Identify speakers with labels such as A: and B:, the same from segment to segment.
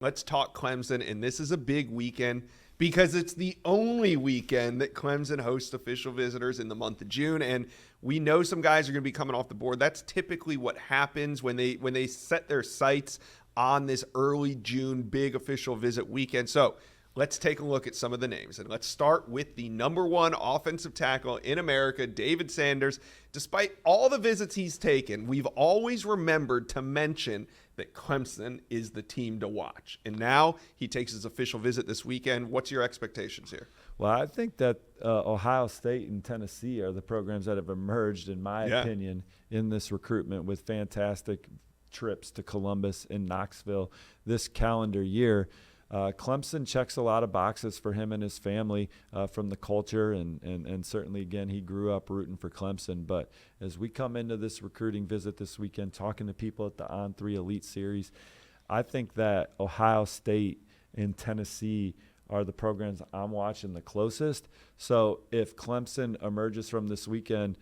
A: Let's talk Clemson, and this is a big weekend because it's the only weekend that Clemson hosts official visitors in the month of June, and we know some guys are going to be coming off the board. That's typically what happens when they set their sights on this early June big official visit weekend. So let's take a look at some of the names, and let's start with the number one offensive tackle in America, David Sanders. Despite all the visits he's taken, we've always remembered to mention that Clemson is the team to watch. And now he takes his official visit this weekend. What's your expectations here?
B: Well, I think that Ohio State and Tennessee are the programs that have emerged, in my opinion, in this recruitment with fantastic trips to Columbus and Knoxville this calendar year. Clemson checks a lot of boxes for him and his family from the culture, and certainly, again, he grew up rooting for Clemson. But as we come into this recruiting visit this weekend, talking to people at the On3 Elite Series, I think that Ohio State and Tennessee are the programs I'm watching the closest. So if Clemson emerges from this weekend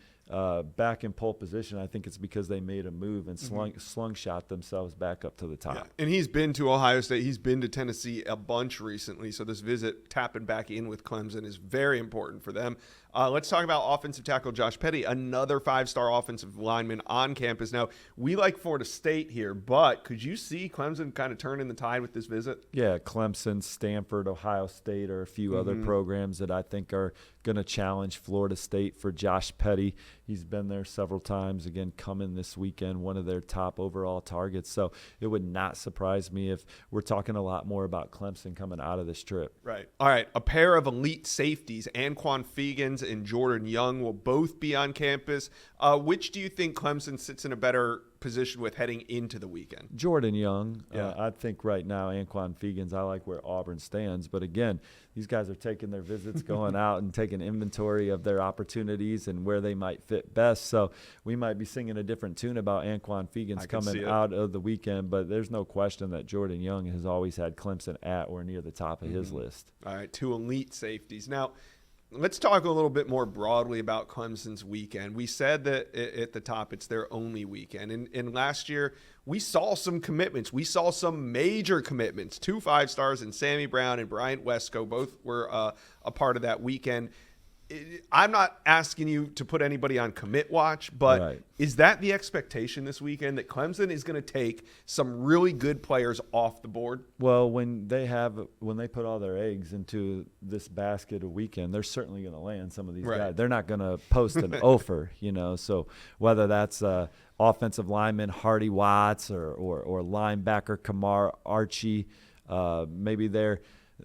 B: back in pole position, I think it's because they made a move and slungshot themselves back up to the top.
A: Yeah. And he's been to Ohio State. He's been to Tennessee a bunch recently. So this visit, tapping back in with Clemson, is very important for them. Let's talk about offensive tackle Josh Petty, another five-star offensive lineman on campus. Now, we like Florida State here, but could you see Clemson kind of turning the tide with this visit?
B: Yeah, Clemson, Stanford, Ohio State are a few other programs that I think are going to challenge Florida State for Josh Petty. He's been there several times, again, coming this weekend, one of their top overall targets. So it would not surprise me if we're talking a lot more about Clemson coming out of this trip.
A: Right. All right, a pair of elite safeties, Anquan Fegans and Jordan Young, will both be on campus. Which do you think Clemson sits in a better position with heading into the weekend?
B: Jordan Young. I think right now Anquan Fegans, I like where Auburn stands. But again, these guys are taking their visits, going out and taking inventory of their opportunities and where they might fit best. So we might be singing a different tune about Anquan Fegans coming out of the weekend. But there's no question that Jordan Young has always had Clemson at or near the top of his list.
A: All right, two elite safeties. Now, let's talk a little bit more broadly about Clemson's weekend. We said that at the top it's their only weekend. And last year, we saw some commitments. We saw some major commitments. 2 5-stars in Sammy Brown and Bryant Wesco. Both were a part of that weekend. I'm not asking you to put anybody on commit watch, but is that the expectation this weekend, that Clemson is going to take some really good players off the board?
B: Well, when they put all their eggs into this basket a weekend, they're certainly going to land some of these guys. They're not going to post an offer, So whether that's offensive lineman Hardy Watts or linebacker Kamar Archie, maybe they're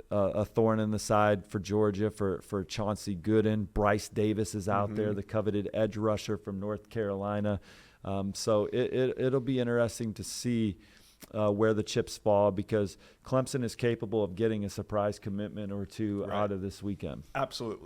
B: a thorn in the side for Georgia for Chauncey Gooden. Bryce Davis is out there, the coveted edge rusher from North Carolina. So it'll be interesting to see where the chips fall, because Clemson is capable of getting a surprise commitment or two out of this weekend.
A: Absolutely.